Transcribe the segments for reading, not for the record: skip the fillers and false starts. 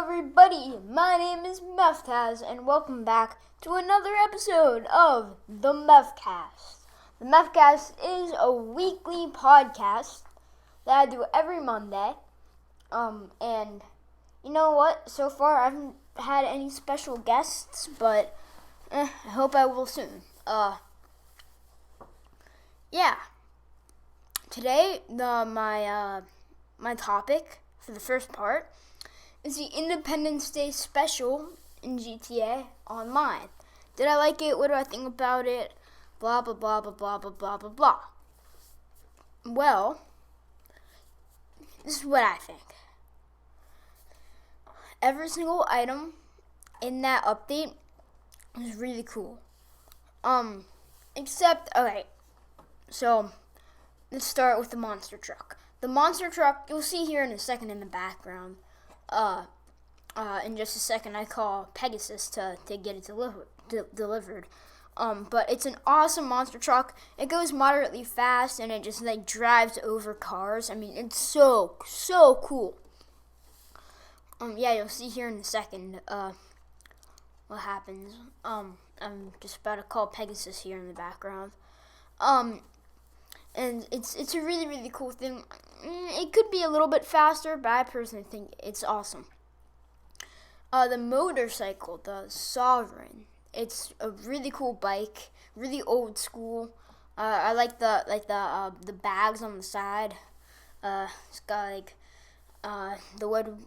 everybody, my name is Mefcast, and welcome back to another episode of the Mefcast. The Mefcast is a weekly podcast that I do every Monday, and you know what, so far I haven't had any special guests, but I hope I will soon. Today, my topic for the first part is the Independence Day special in GTA Online. Did I like it? What do I think about it? Blah, blah, blah, blah, blah, blah, blah, blah, blah. Well, this is what I think. Every single item in that update was really cool. So let's start with the monster truck. The monster truck, you'll see here in a second in the background. In just a second, I call Pegasus to get it delivered. But it's an awesome monster truck. It goes moderately fast, and it just drives over cars. I mean, it's so cool. You'll see here in a second what happens. I'm just about to call Pegasus here in the background. And it's a really cool thing. It could be a little bit faster, but I personally think it's awesome. The motorcycle, the Sovereign, it's a really cool bike, really old school. I like the bags on the side. It's got the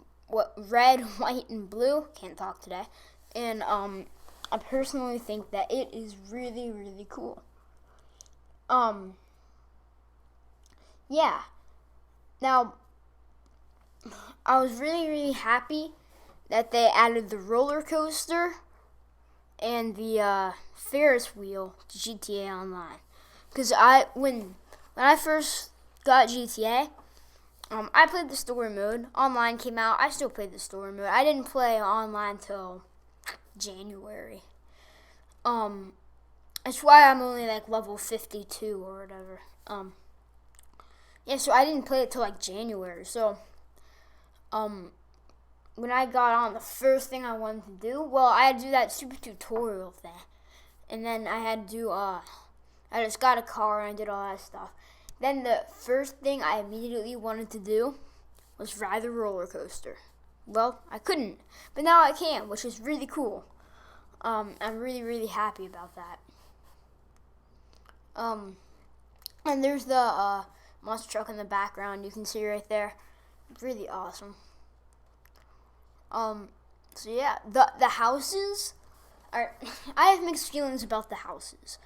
red, white, and blue. Can't talk today. And I personally think that it is really cool. Now, I was really happy that they added the roller coaster and the Ferris wheel to GTA Online. Because when I first got GTA, I played the story mode. Online came out. I still played the story mode. I didn't play online till January. That's why I'm only level 52 or whatever. So I didn't play it till January. So, when I got on, the first thing I wanted to do, I had to do that super tutorial thing. And then I had to do, I just got a car and I did all that stuff. Then the first thing I immediately wanted to do was ride the roller coaster. Well, I couldn't, but now I can, which is really cool. I'm really happy about that. And there's the monster truck in the background. You can see right there. Really awesome. The houses are. I have mixed feelings about the houses.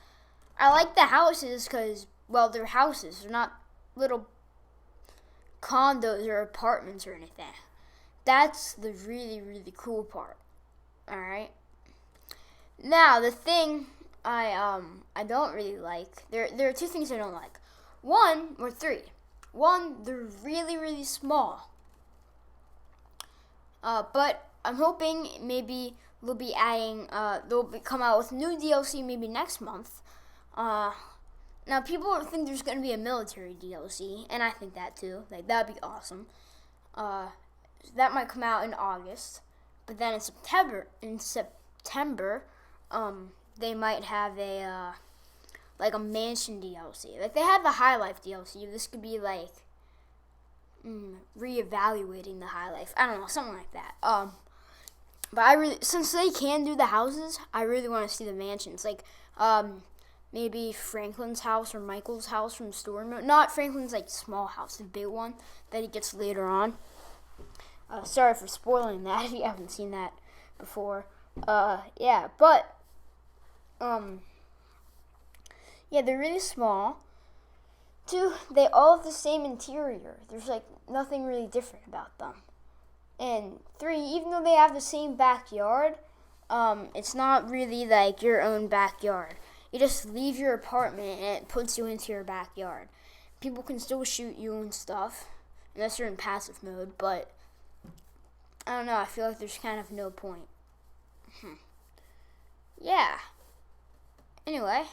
I like the houses because, they're houses. They're not little condos or apartments or anything. That's the really cool part. All right. Now the thing I don't really like. There are two things I don't like. Three. One, they're really small. But I'm hoping maybe they'll be adding. They'll come out with new DLC maybe next month. Now people think there's going to be a military DLC, and I think that too. That'd be awesome. That might come out in August, but then in September, they might have a mansion DLC. They had the High Life DLC. This could be reevaluating the High Life. I don't know, something like that. But since they can do the houses, I really want to see the mansions. Maybe Franklin's house or Michael's house from story mode. Not Franklin's small house, the big one that he gets later on. Sorry for spoiling that if you haven't seen that before. They're really small. Two, they all have the same interior. There's nothing really different about them. And three, even though they have the same backyard, it's not really your own backyard. You just leave your apartment and it puts you into your backyard. People can still shoot you and stuff, unless you're in passive mode, but I don't know, I feel like there's kind of no point. Anyway,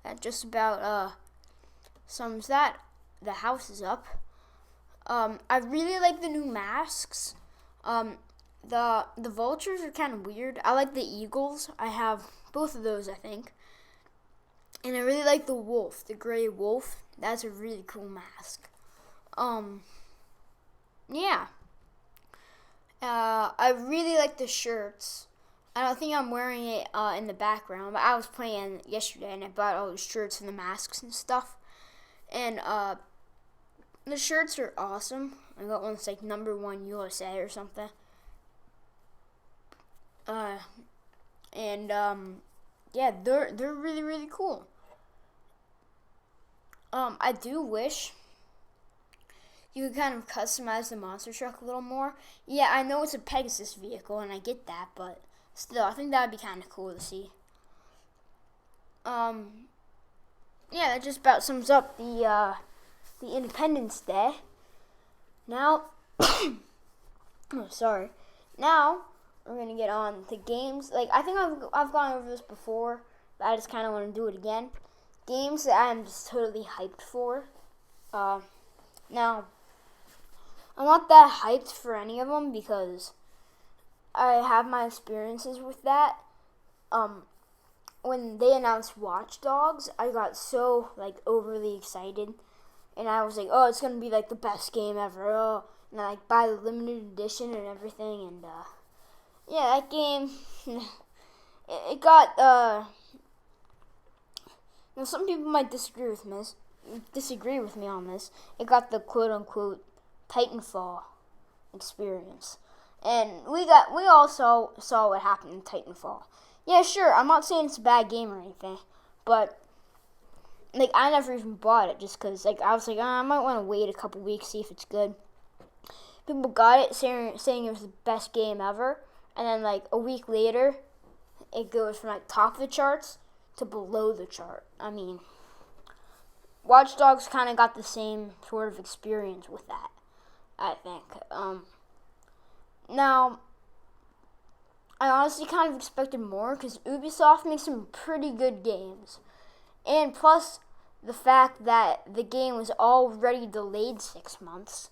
that just about sums that. The house is up. I really like the new masks. The vultures are kind of weird. I like the eagles. I have both of those, I think. And I really like the wolf, the gray wolf. That's a really cool mask. Yeah. I really like the shirts. I don't think I'm wearing it in the background, but I was playing yesterday and I bought all the shirts and the masks and stuff. And the shirts are awesome. I got one that's like #1 USA or something. Yeah, they're really, really cool. I do wish you could kind of customize the monster truck a little more. Yeah, I know it's a Pegasus vehicle, and I get that, but still, I think that would be kind of cool to see. Yeah, that just about sums up the Independence Day. Now, oh, sorry. Now we're gonna get on to games. Like, I think I've gone over this before, but I just kind of want to do it again. Games that I'm just totally hyped for. Now, I'm not that hyped for any of them because I have my experiences with that. When they announced Watch Dogs, I got so overly excited, and I was like, "Oh, it's gonna be like the best game ever!" Oh, and I buy the limited edition and everything, and yeah, that game, it got Now, some people might disagree with me on this. It got the quote-unquote Titanfall experience, and we all saw what happened in Titanfall. Yeah, sure. I'm not saying it's a bad game or anything, but I never even bought it just because I was like, I might want to wait a couple weeks, see if it's good. People got it saying it was the best game ever, and then a week later, it goes from top of the charts to below the chart. I mean, Watch Dogs kind of got the same sort of experience with that, I think. Now, I honestly kind of expected more because Ubisoft makes some pretty good games. And plus, the fact that the game was already delayed 6 months.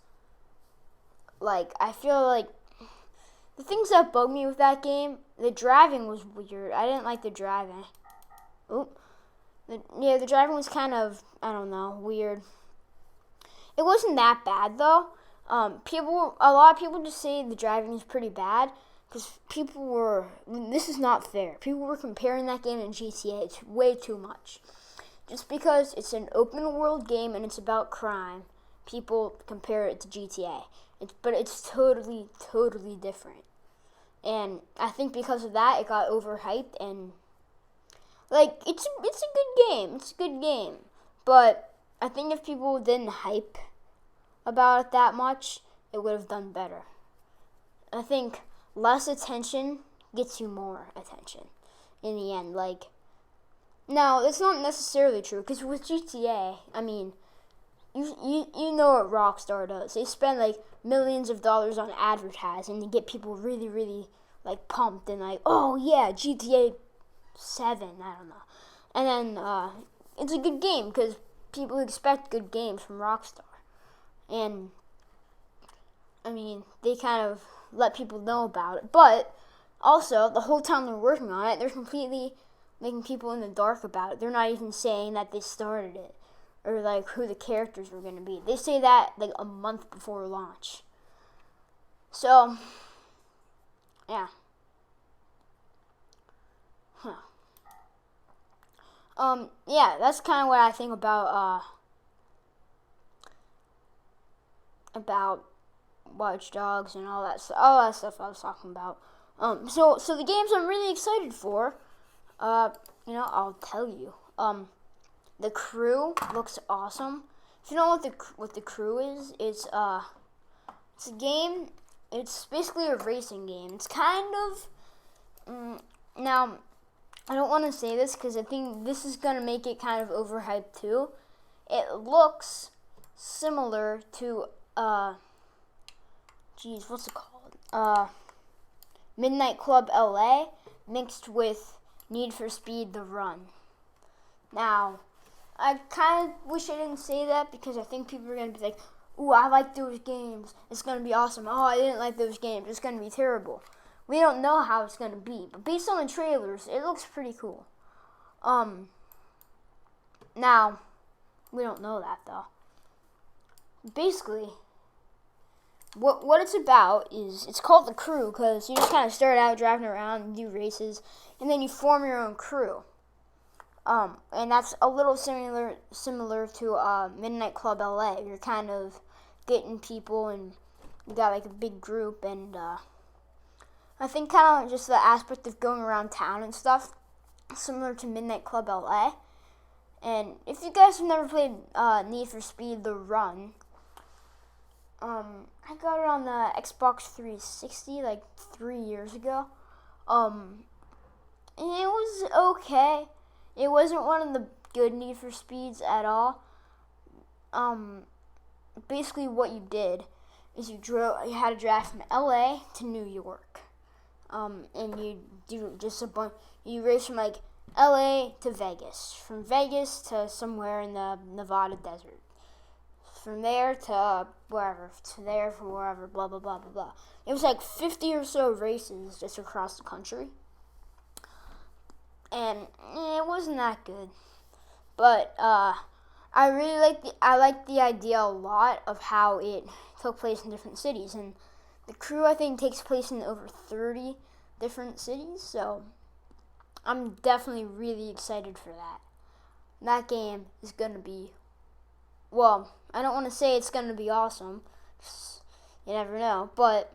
I feel like the things that bug me with that game, the driving was weird. I didn't like the driving. The driving was kind of, I don't know, weird. It wasn't that bad though. A lot of people just say the driving is pretty bad because this is not fair. People were comparing that game to GTA. It's way too much. Just because it's an open world game and it's about crime, people compare it to GTA. But it's totally, totally different. And I think because of that, it got overhyped and it's a good game. It's a good game. But I think if people didn't hype about it that much, it would have done better. I think less attention gets you more attention in the end. Now, that's not necessarily true because with GTA, I mean, you know what Rockstar does. They spend millions of dollars on advertising to get people really, really pumped and oh yeah, GTA 7, I don't know. And then it's a good game because people expect good games from Rockstar. And I mean, they kind of let people know about it. But also, the whole time they're working on it, they're completely making people in the dark about it. They're not even saying that they started it or who the characters were going to be. They say that a month before launch. So, yeah. Yeah, that's kind of what I think about Watch Dogs and all that stuff I was talking about. So the games I'm really excited for, I'll tell you. The Crew looks awesome. If you know what the Crew is, it's a game. It's basically a racing game. It's kind of now. I don't want to say this because I think this is going to make it kind of overhyped too. It looks similar to, what's it called? Midnight Club LA mixed with Need for Speed The Run. Now, I kind of wish I didn't say that because I think people are going to be like, ooh, I like those games. It's going to be awesome. Oh, I didn't like those games. It's going to be terrible. We don't know how it's going to be. But based on the trailers, it looks pretty cool. Now, we don't know that, though. Basically, what it's about is, it's called The Crew, because you just kind of start out driving around and do races, and then you form your own crew. And that's a little similar to Midnight Club LA. You're kind of getting people, and you got like a big group, and I think kind of just the aspect of going around town and stuff, similar to Midnight Club LA. And if you guys have never played Need for Speed The Run, I got it on the Xbox 360 like 3 years ago. And it was okay. It wasn't one of the good Need for Speeds at all. Basically what you did is you had to drive from LA to New York. And you do just you race from like LA to Vegas. From Vegas to somewhere in the Nevada desert. From there to wherever, from wherever, blah, blah, blah, blah, blah. It was like 50 or so races just across the country. And it wasn't that good. But I really liked the idea a lot of how it took place in different cities. And The Crew, I think, takes place in over 30 different cities. So I'm definitely really excited for that. That game is going to be, well, I don't want to say it's going to be awesome. You never know. But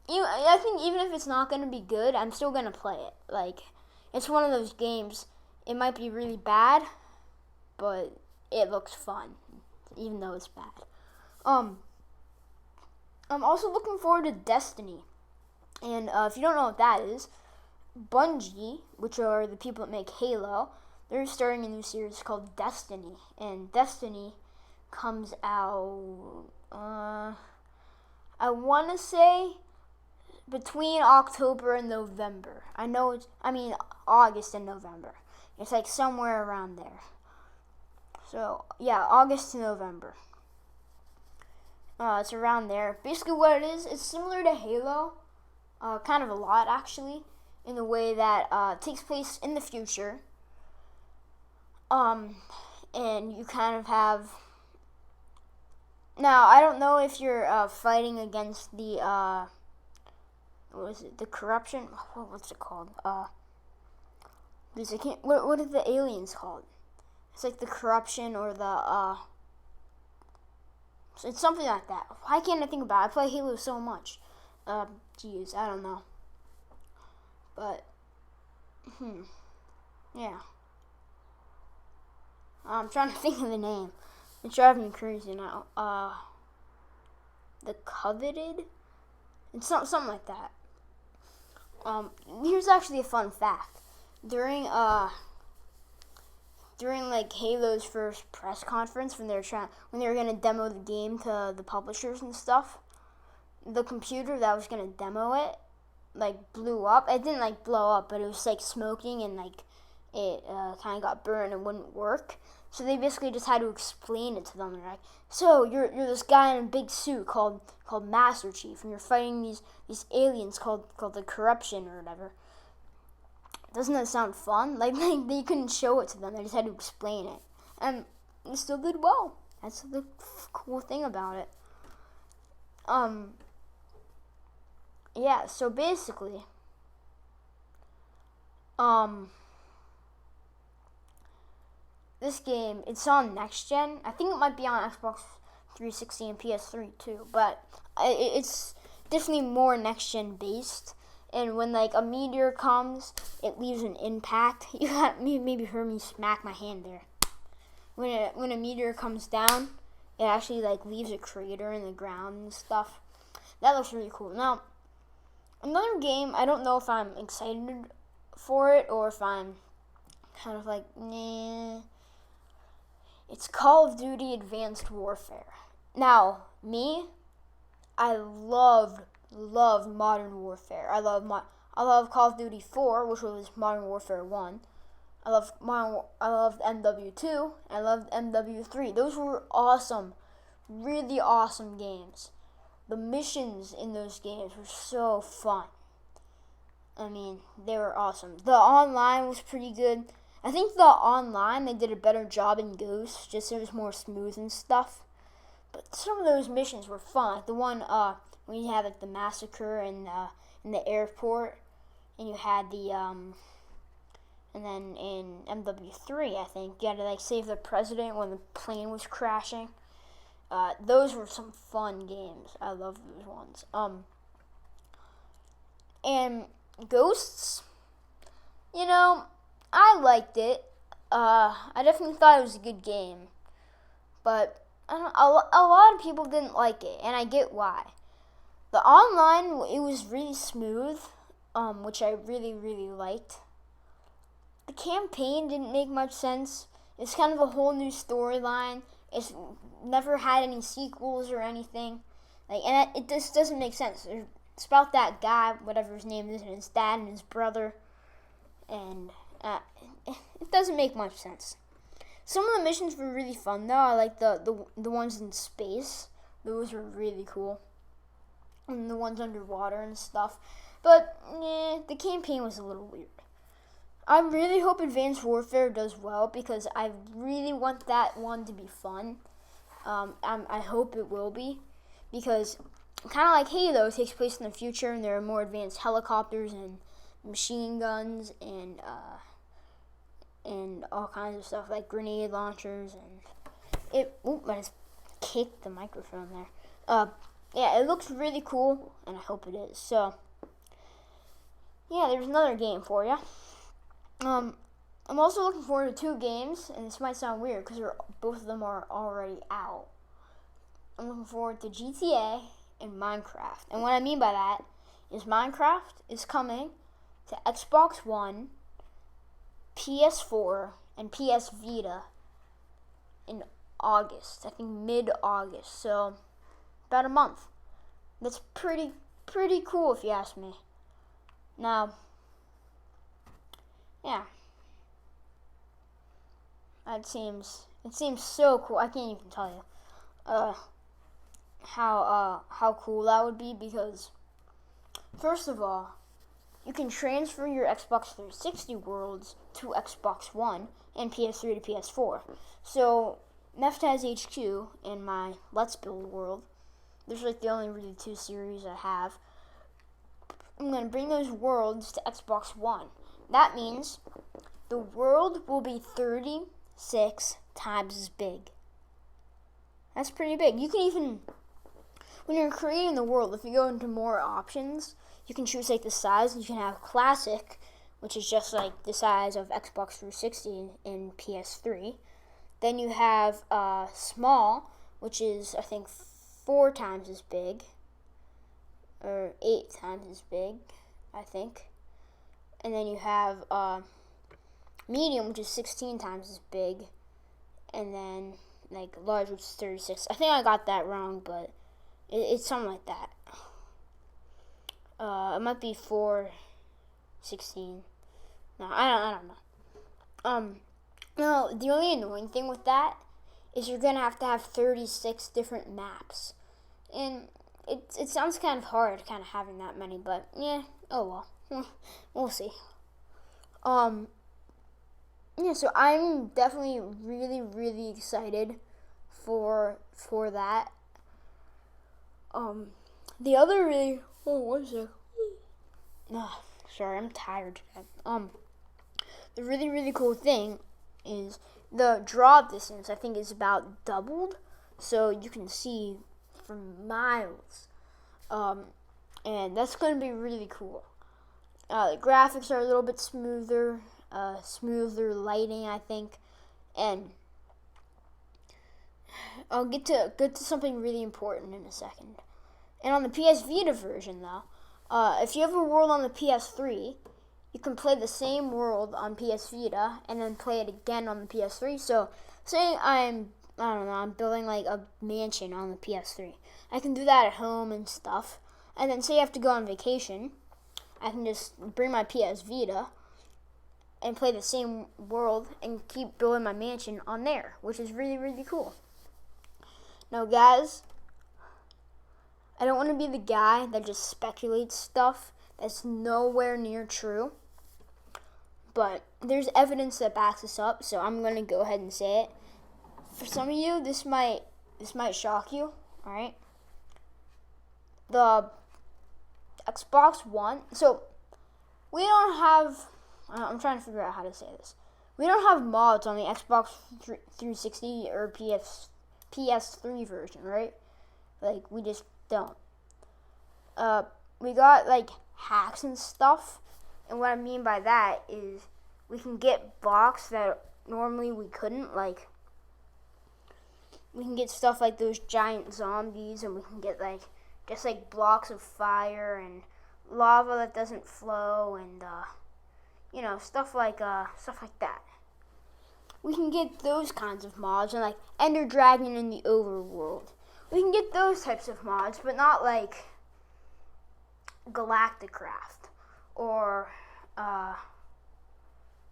I think even if it's not going to be good, I'm still going to play it. Like, it's one of those games, it might be really bad, but it looks fun, even though it's bad. I'm also looking forward to Destiny. And if you don't know what that is, Bungie, which are the people that make Halo, they're starting a new series called Destiny, and Destiny comes out, I want to say between October and November. August and November. It's like somewhere around there. So, yeah, August to November. It's around there. Basically what it is, it's similar to Halo, kind of a lot actually, in the way that it takes place in the future. And you kind of have, now I don't know if you're fighting against the the corruption, what's it called, what are the aliens called? It's like the corruption or the it's something like that. Why can't I think about it? I play Halo so much. I don't know. But yeah. I'm trying to think of the name. It's driving me crazy now. The Coveted? It's something like that. Here's actually a fun fact. During like Halo's first press conference, when they were gonna demo the game to the publishers and stuff, the computer that was gonna demo it like blew up. It didn't like blow up, but it was like smoking, and like it kind of got burned and wouldn't work. So they basically just had to explain it to them. They're like, so you're this guy in a big suit called Master Chief, and you're fighting these aliens called the Corruption or whatever. Doesn't that sound fun? Like they couldn't show it to them. They just had to explain it, and they still did well. That's the cool thing about it. Yeah. So basically, this game, it's on next gen. I think it might be on Xbox 360 and PS3 too, but it's definitely more next gen based. And when like a meteor comes, it leaves an impact. You maybe heard me smack my hand there. When a meteor comes down, it actually like leaves a crater in the ground and stuff. That looks really cool. Now, another game, I don't know if I'm excited for it or if I'm kind of like, nah. It's Call of Duty Advanced Warfare. Now, I love Modern Warfare. I love Call of Duty 4, which was Modern Warfare 1. I loved MW2. I loved MW3. Those were awesome really awesome games. The missions in those games were so fun. I mean, they were awesome. The online was pretty good. I think the online, they did a better job in Ghost, just it was more smooth and stuff. But some of those missions were fun. Like the one when you had like the massacre in the airport, and you had the and then in MW3, I think you had to like save the president when the plane was crashing. Those were some fun games. I love those ones. And Ghosts, I liked it. I definitely thought it was a good game, but a lot of people didn't like it, and I get why. The online, it was really smooth, which I really, really liked. The campaign didn't make much sense. It's kind of a whole new storyline. It's never had any sequels or anything. And it just doesn't make sense. It's about that guy, whatever his name is, and his dad and his brother. And it doesn't make much sense. Some of the missions were really fun, though. I like the ones in space. Those were really cool. And the ones underwater and stuff. But, the campaign was a little weird. I really hope Advanced Warfare does well, because I really want that one to be fun. I hope it will be, because kind of like Halo, it takes place in the future, and there are more advanced helicopters and machine guns and all kinds of stuff like grenade launchers, and I just kicked the microphone there. Yeah, it looks really cool, and I hope it is. So, yeah, there's another game for you. I'm also looking forward to 2 games, and this might sound weird because both of them are already out. I'm looking forward to GTA and Minecraft. And what I mean by that is Minecraft is coming to Xbox One, PS4, and PS Vita in August. I think mid-August. So, about a month. That's pretty cool if you ask me. Now, yeah. It seems so cool. I can't even tell you how cool that would be, because first of all, you can transfer your Xbox 360 worlds to Xbox One and PS3 to PS4. So Mefcast HQ and my Let's Build world, there's like the only really 2 series I have. I'm going to bring those worlds to Xbox One. That means the world will be 36 times as big. That's pretty big. You can even, when you're creating the world, if you go into more options, you can choose like the size. You can have classic, which is just like the size of Xbox 360 and PS3. Then you have small, which is I think 4 times as big, or 8 times as big, I think. And then you have medium, which is 16 times as big, and then like large, which is 36. I think I got that wrong, but it's something like that. It might be 416. No, I don't know. No, the only annoying thing with that is you're gonna have to have 36 different maps, and it sounds kind of hard, kind of having that many. But yeah, oh well, we'll see. Yeah, so I'm definitely really, really excited for that. The other really, one sec. Sorry, I'm tired. The really, really cool thing is the draw distance, I think, is about doubled, so you can see for miles. And that's going to be really cool. The graphics are a little bit smoother lighting, I think, and I'll get to something really important in a second. And on the PS Vita version, though, if you have a world on the PS3, you can play the same world on PS Vita and then play it again on the PS3. So, say I'm building like a mansion on the PS3. I can do that at home and stuff. And then say you have to go on vacation, I can just bring my PS Vita and play the same world and keep building my mansion on there, which is really, really cool. Now, guys, I don't want to be the guy that just speculates stuff that's nowhere near true. But there's evidence that backs this up, so I'm going to go ahead and say it. For some of you, this might shock you, all right? The Xbox One, so we don't have, I'm trying to figure out how to say this. We don't have mods on the Xbox 360 or PS3 version, right? Like, we just don't. We got, like, hacks and stuff, and what I mean by that is we can get blocks that normally we couldn't, like, we can get stuff like those giant zombies, and we can get, like, just, like, blocks of fire and lava that doesn't flow, and, you know, stuff like that. We can get those kinds of mods, and, like, Ender Dragon in the overworld. We can get those types of mods, but not, like, Galacticraft or, I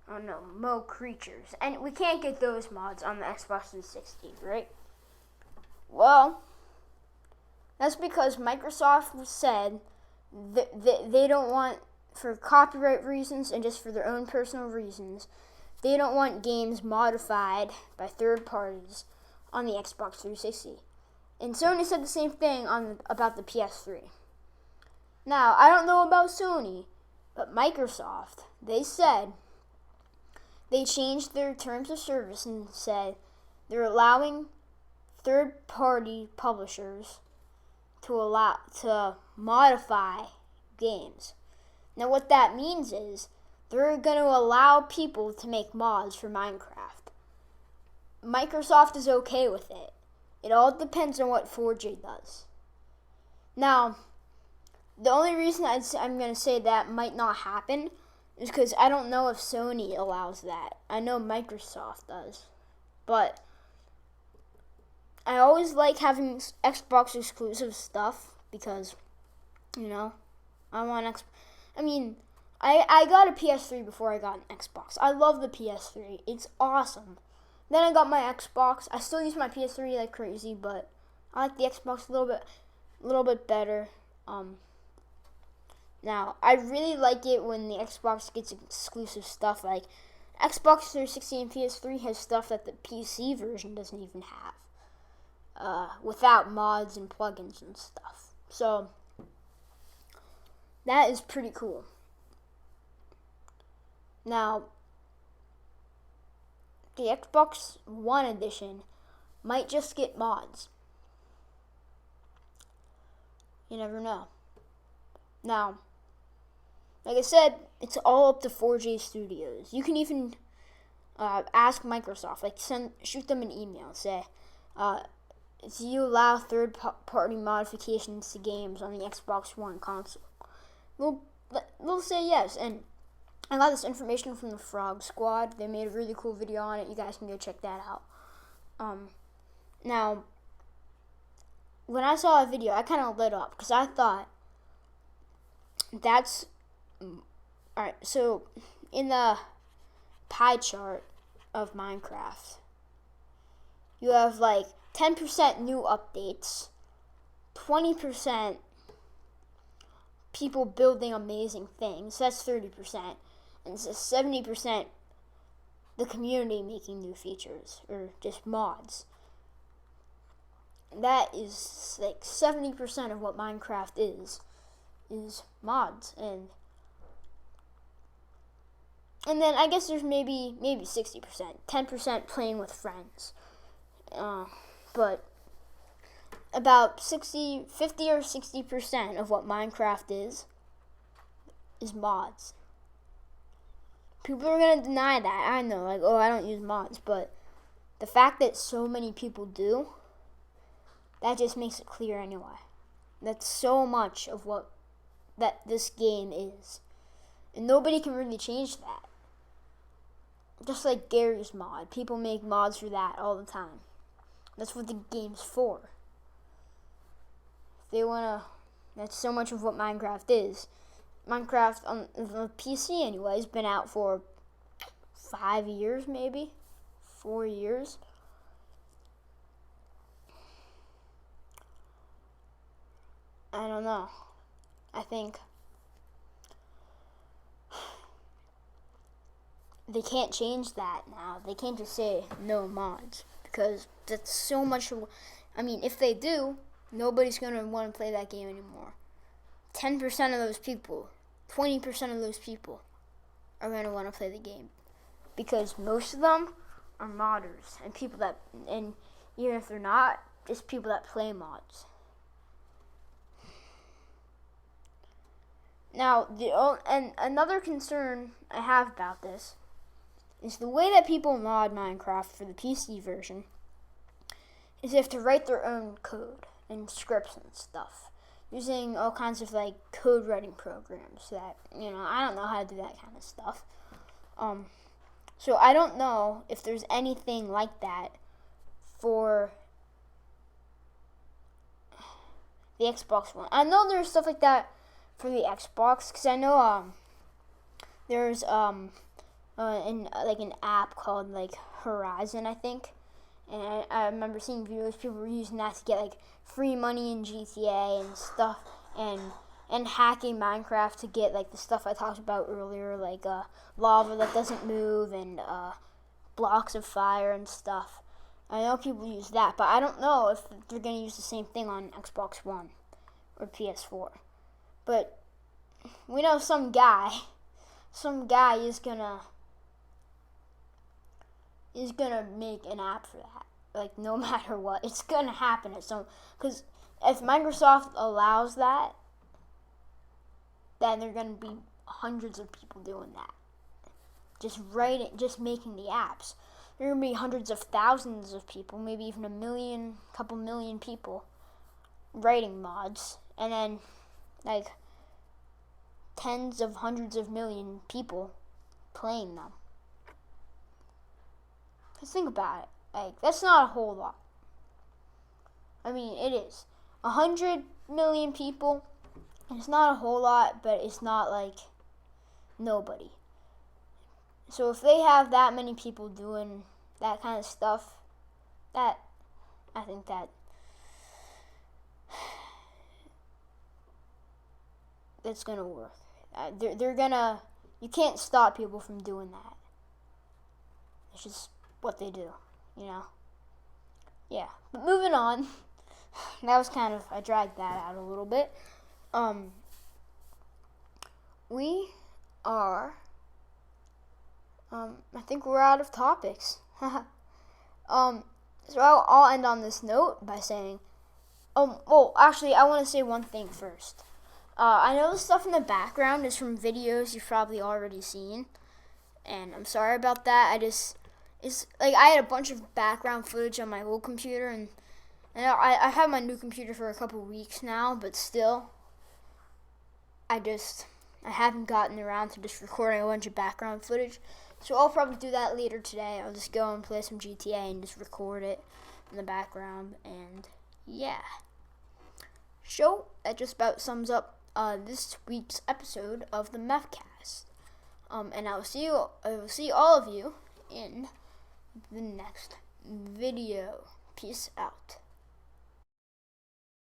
don't know, Mo Creatures. And we can't get those mods on the Xbox 360, right? Well, that's because Microsoft said that they don't want, for copyright reasons and just for their own personal reasons, they don't want games modified by third parties on the Xbox 360. And Sony said the same thing about the PS3. Now, I don't know about Sony, but Microsoft, they said they changed their terms of service and said they're allowing third-party publishers to modify games. Now, what that means is they're going to allow people to make mods for Minecraft. Microsoft is okay with it. It all depends on what 4J does. Now, the only reason I'm going to say that might not happen is because I don't know if Sony allows that. I know Microsoft does. But I always like having Xbox exclusive stuff because, you know, I got a PS3 before I got an Xbox. I love the PS3. It's awesome. Then I got my Xbox. I still use my PS3 like crazy, but I like the Xbox a little bit better. Now, I really like it when the Xbox gets exclusive stuff. Like, Xbox 360 and PS3 has stuff that the PC version doesn't even have, without mods and plugins and stuff. So, that is pretty cool. Now, the Xbox One edition might just get mods. You never know. Now, like I said, it's all up to 4J Studios. You can even ask Microsoft, like shoot them an email, say, do you allow third-party modifications to games on the Xbox One console? They'll say yes, and I got this information from the Frog Squad. They made a really cool video on it. You guys can go check that out. Now, when I saw a video, I kind of lit up because I thought that's alright. So, in the pie chart of Minecraft, you have like 10% new updates, 20% people building amazing things. That's 30%. And it's 70% the community making new features or just mods. That is like 70% of what Minecraft is mods. And then I guess there's maybe 60%, 10% playing with friends. But about 50 or 60% of what Minecraft is mods. People are going to deny that. I know, like, oh, I don't use mods. But the fact that so many people do, that just makes it clear anyway. That's so much of what that this game is. And nobody can really change that. Just like Gary's mod. People make mods for that all the time. That's what the game's for. That's so much of what Minecraft is. Minecraft on the PC anyway has been out for 5 years, maybe 4 years. I don't know. I think they can't change that now. They can't just say no mods because that's so much. I mean, if they do, nobody's going to want to play that game anymore. 10% of those people, 20% of those people are going to want to play the game because most of them are modders and people that, and even if they're not, just people that play mods. Now, and another concern I have about this is the way that people mod Minecraft for the PC version is they have to write their own code and scripts and stuff using all kinds of like code writing programs that, I don't know how to do that kind of stuff. So I don't know if there's anything like that for the Xbox One. I know there's stuff like that for the Xbox because I know there's an app called like Horizon, I think, and I remember seeing videos people were using that to get like free money in GTA and stuff, and hacking Minecraft to get like the stuff I talked about earlier, like lava that doesn't move and blocks of fire and stuff. I know people use that, but I don't know if they're going to use the same thing on Xbox One or PS4. But we know some guy is gonna make an app for that. Like, no matter what, it's gonna happen at some. Because if Microsoft allows that, then there are gonna be hundreds of people doing that. Just making the apps. There are gonna be hundreds of thousands of people, maybe even couple million people writing mods, and then like tens of hundreds of million people playing them. Just think about it. Like, that's not a whole lot. I mean, it is. 100 million people, it's not a whole lot, but it's not like nobody. So if they have that many people doing that kind of stuff, I think that's gonna work. You can't stop people from doing that. It's just what they do, Yeah, but moving on. That was I dragged that out a little bit. We are, I think we're out of topics. So I'll end on this note by saying, actually, I want to say one thing first. I know the stuff in the background is from videos you've probably already seen, and I'm sorry about that. It's like I had a bunch of background footage on my old computer, and I have my new computer for a couple weeks now, but still, I haven't gotten around to just recording a bunch of background footage. So I'll probably do that later today. I'll just go and play some GTA and just record it in the background, and yeah. So that just about sums up this week's episode of the Mefcast. And I will see all of you in the next video. Peace out.